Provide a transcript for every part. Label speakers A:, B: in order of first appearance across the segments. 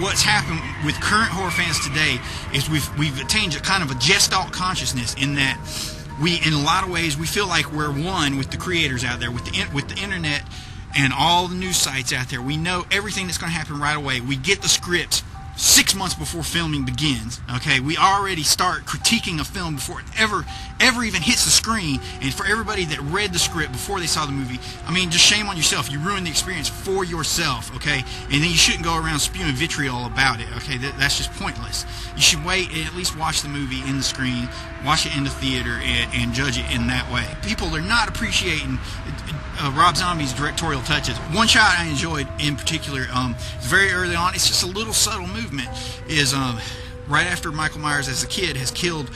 A: what's happened with current horror fans today is we've attained a kind of a gestalt consciousness, in that we, in a lot of ways, we feel like we're one with the creators out there, with the internet and all the news sites out there. We know everything that's going to happen right away. We get the scripts 6 months before filming begins. Okay, we already start critiquing a film before it ever even hits the screen. And for everybody that read the script before they saw the movie, I mean, just shame on yourself. You ruined the experience for yourself. Okay, and then you shouldn't go around spewing vitriol about it. Okay, that's just pointless. You should wait and at least watch the movie in the screen, watch it in the theater, and judge it in that way. People are not appreciating Rob Zombie's directorial touches. One shot I enjoyed in particular, very early on, it's just a little subtle movement, is right after Michael Myers as a kid has killed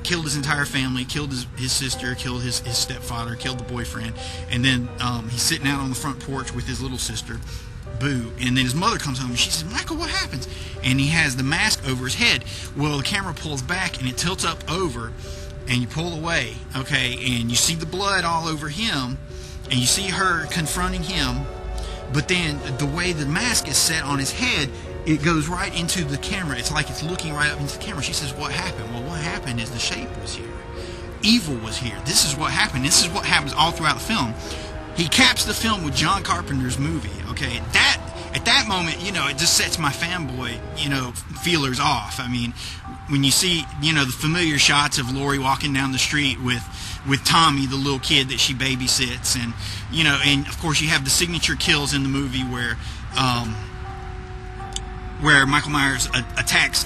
A: his entire family, killed his sister, killed his stepfather, killed the boyfriend, and then he's sitting out on the front porch with his little sister, Boo, and then his mother comes home and she says, "Michael, what happens?" And he has the mask over his head. Well, the camera pulls back and it tilts up over, and you pull away, okay, and you see the blood all over him, and you see her confronting him, but then the way the mask is set on his head, it goes right into the camera. It's like it's looking right up into the camera. She says, "What happened?" Well, what happened is the shape was here. Evil was here. This is what happened. This is what happens all throughout the film. He caps the film with John Carpenter's movie, okay? At that moment, you know, it just sets my fanboy, you know, feelers off. I mean, when you see, you know, the familiar shots of Laurie walking down the street with Tommy, the little kid that she babysits, and, you know, and of course you have the signature kills in the movie where Michael Myers attacks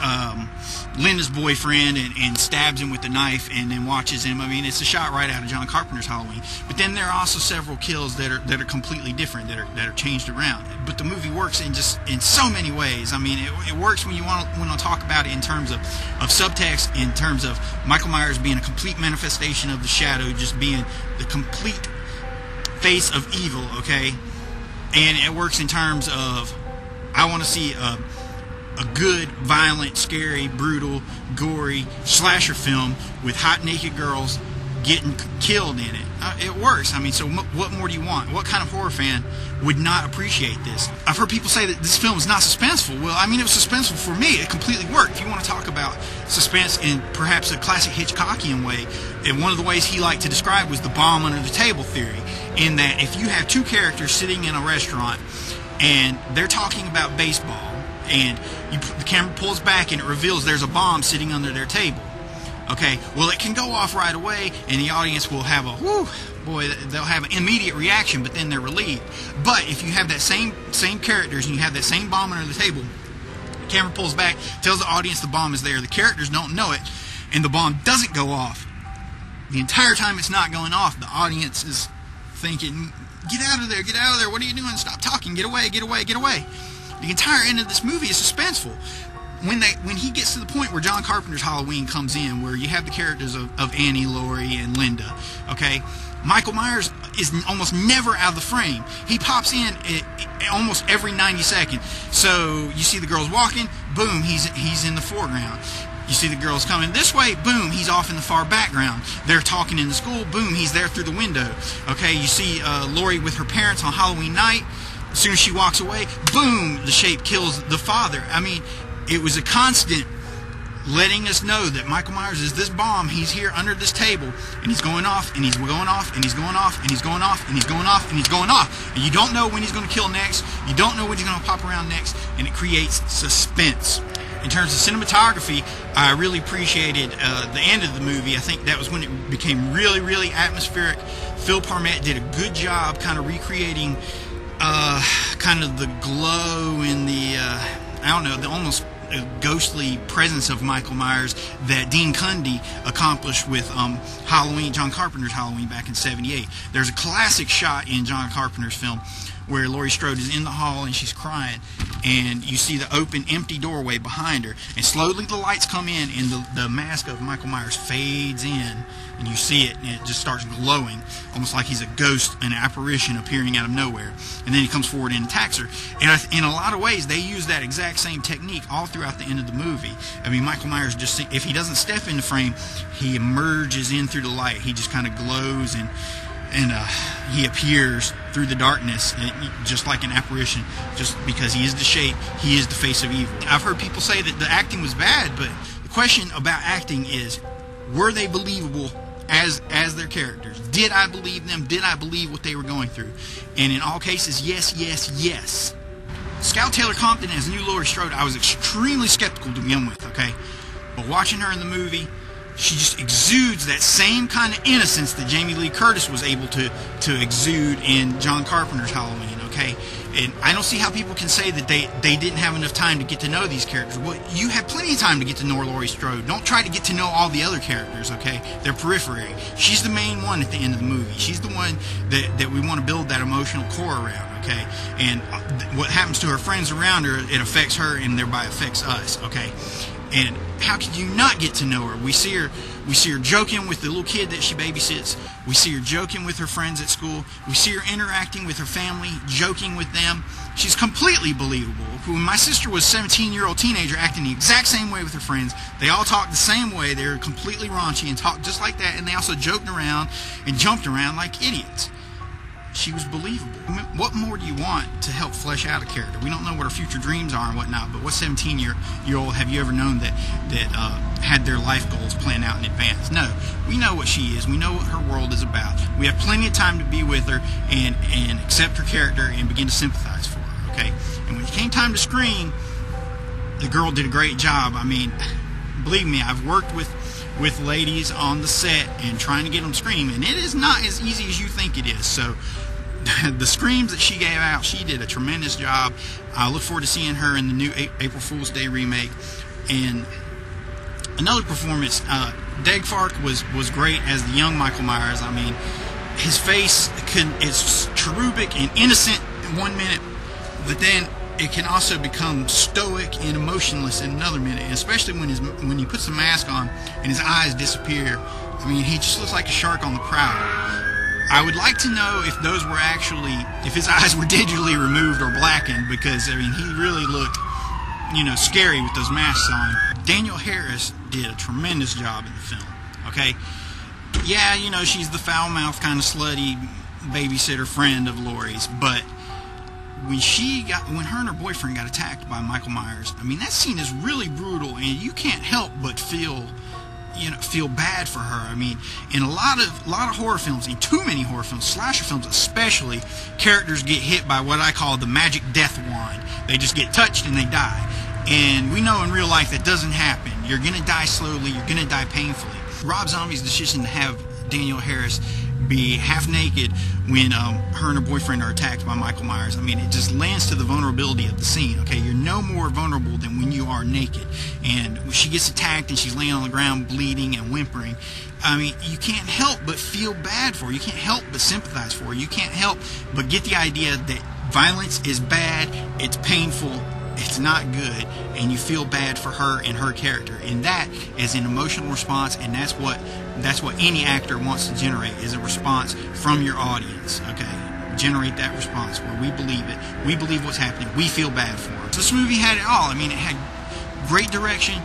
A: Linda's boyfriend and stabs him with a knife and then watches him. I mean, it's a shot right out of John Carpenter's Halloween. But then there are also several kills that are completely different, that are changed around. But the movie works in so many ways. I mean, it works when you want to talk about it in terms of subtext, in terms of Michael Myers being a complete manifestation of the shadow, just being the complete face of evil, okay? And it works in terms of, I want to see a good, violent, scary, brutal, gory slasher film with hot naked girls getting killed in it. It works. I mean, so what more do you want? What kind of horror fan would not appreciate this? I've heard people say that this film is not suspenseful. Well, I mean, it was suspenseful for me. It completely worked. If you want to talk about suspense in perhaps a classic Hitchcockian way, and one of the ways he liked to describe was the bomb under the table theory, in that if you have two characters sitting in a restaurant and they're talking about baseball, and the camera pulls back and it reveals there's a bomb sitting under their table. Okay, well, it can go off right away and the audience will have a, whoo, boy, they'll have an immediate reaction, but then they're relieved. But if you have that same characters and you have that same bomb under the table, the camera pulls back, tells the audience the bomb is there, the characters don't know it, and the bomb doesn't go off. The entire time it's not going off, the audience is thinking, get out of there, what are you doing, stop talking, get away. The entire end of this movie is suspenseful. When he gets to the point where John Carpenter's Halloween comes in, where you have the characters of Annie, Laurie, and Linda, okay, Michael Myers is almost never out of the frame. He pops in almost every 90 seconds. So you see the girls walking, boom, he's in the foreground. You see the girls coming this way, boom, he's off in the far background. They're talking in the school, boom, he's there through the window. Okay, you see Laurie with her parents on Halloween night. As soon as she walks away, boom, the shape kills the father. I mean, it was a constant letting us know that Michael Myers is this bomb. He's here under this table, and he's going off, and he's going off, and he's going off, and he's going off, and he's going off, and he's going off. And you don't know when he's going to kill next. You don't know when he's going to pop around next, and it creates suspense. In terms of cinematography, I really appreciated the end of the movie. I think that was when it became really, really atmospheric. Phil Parmet did a good job kind of recreating kind of the glow and the, I don't know, the almost ghostly presence of Michael Myers that Dean Cundey accomplished with Halloween, John Carpenter's Halloween back in '78. There's a classic shot in John Carpenter's film where Laurie Strode is in the hall and she's crying, and you see the open, empty doorway behind her, and slowly the lights come in and the mask of Michael Myers fades in, and you see it, and it just starts glowing, almost like he's a ghost, an apparition appearing out of nowhere. And then he comes forward and attacks her. And in a lot of ways, they use that exact same technique all throughout the end of the movie. I mean, Michael Myers just, if he doesn't step in the frame, he emerges in through the light. He just kind of glows, and he appears through the darkness, just like an apparition, just because he is the shape, he is the face of evil. I've heard people say that the acting was bad, but the question about acting is, were they believable as their characters? Did I believe them? Did I believe what they were going through? And in all cases, yes, yes, yes. Scout Taylor Compton as new Laurie Strode, I was extremely skeptical to begin with, okay? But watching her in the movie, she just exudes that same kind of innocence that Jamie Lee Curtis was able to exude in John Carpenter's Halloween, okay? And I don't see how people can say that they didn't have enough time to get to know these characters. Well, you had plenty of time to get to know Laurie Strode. Don't try to get to know all the other characters, okay? They're periphery. She's the main one at the end of the movie. She's the one that we want to build that emotional core around, okay? And what happens to her friends around her, it affects her and thereby affects us, okay? And how could you not get to know her? We see her joking with the little kid that she babysits. We see her joking with her friends at school. We see her interacting with her family, joking with them. She's completely believable. When my sister was a 17-year-old teenager acting the exact same way with her friends, they all talked the same way. They were completely raunchy and talked just like that, and they also joked around and jumped around like idiots. She was believable. What more do you want to help flesh out a character? We don't know what her future dreams are and whatnot, but what 17-year-old have you ever known that had their life goals planned out in advance? No. We know what she is. We know what her world is about. We have plenty of time to be with her and accept her character and begin to sympathize for her, okay? And when it came time to screen, the girl did a great job. I mean, believe me, I've worked with ladies on the set and trying to get them to scream, and it is not as easy as you think it is. So the screams that she gave out, she did a tremendous job. I look forward to seeing her in the new April Fool's Day remake. And another performance, Deg Fark was great as the young Michael Myers. I mean, his face is cherubic and innocent in 1 minute, but then it can also become stoic and emotionless in another minute, and especially when he puts the mask on and his eyes disappear. I mean, he just looks like a shark on the prowl. I would like to know if those were actually, if his eyes were digitally removed or blackened, because, I mean, he really looked, scary with those masks on. Danielle Harris did a tremendous job in the film, okay? Yeah, she's the foul-mouthed kind of slutty babysitter friend of Laurie's, but when her and her boyfriend got attacked by Michael Myers, I mean, that scene is really brutal, and you can't help but feel bad for her. I mean, in a lot of horror films, in too many horror films, slasher films especially, characters get hit by what I call the magic death wand. They just get touched and they die. And we know in real life that doesn't happen. You're going to die slowly, you're going to die painfully. Rob Zombie's decision to have Danielle Harris be half naked when her and her boyfriend are attacked by Michael Myers, I mean, it just lends to the vulnerability of the scene, okay? You're no more vulnerable than when you are naked. And when she gets attacked and she's laying on the ground bleeding and whimpering, I mean, you can't help but feel bad for her. You can't help but sympathize for her. You can't help but get the idea that violence is bad, it's painful, it's not good, and you feel bad for her and her character. And that is an emotional response, and that's what any actor wants to generate, is a response from your audience, okay? Generate that response where we believe it, we believe what's happening, we feel bad for her. So this movie had it all. I mean, it had great direction,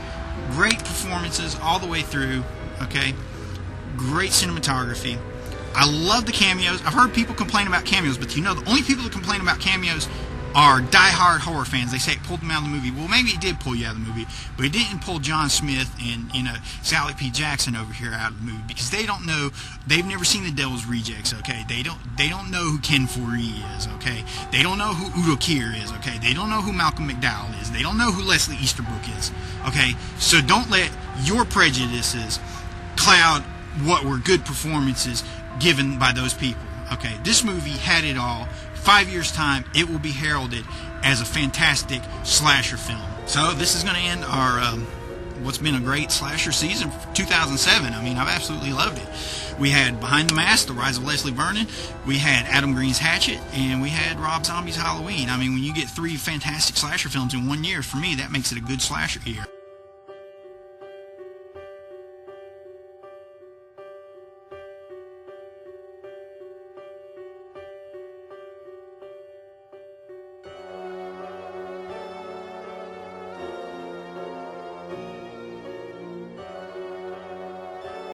A: great performances all the way through, okay? Great cinematography. I love the cameos. I've heard people complain about cameos, but the only people that complain about cameos are die-hard horror fans. They say it pulled them out of the movie. Well, maybe it did pull you out of the movie, but it didn't pull John Smith and Sally P. Jackson over here out of the movie, because they don't know. They've never seen The Devil's Rejects, okay? They don't know who Ken Foree is, okay? They don't know who Udo Kier is, okay? They don't know who Malcolm McDowell is. They don't know who Leslie Easterbrook is, okay? So don't let your prejudices cloud what were good performances given by those people, okay? This movie had it all. 5 years' time, it will be heralded as a fantastic slasher film. So this is going to end our what's been a great slasher season for 2007. I mean, I've absolutely loved it. We had Behind the Mask, The Rise of Leslie Vernon. We had Adam Green's Hatchet, and we had Rob Zombie's Halloween. I mean, when you get 3 fantastic slasher films in 1 year, for me, that makes it a good slasher year.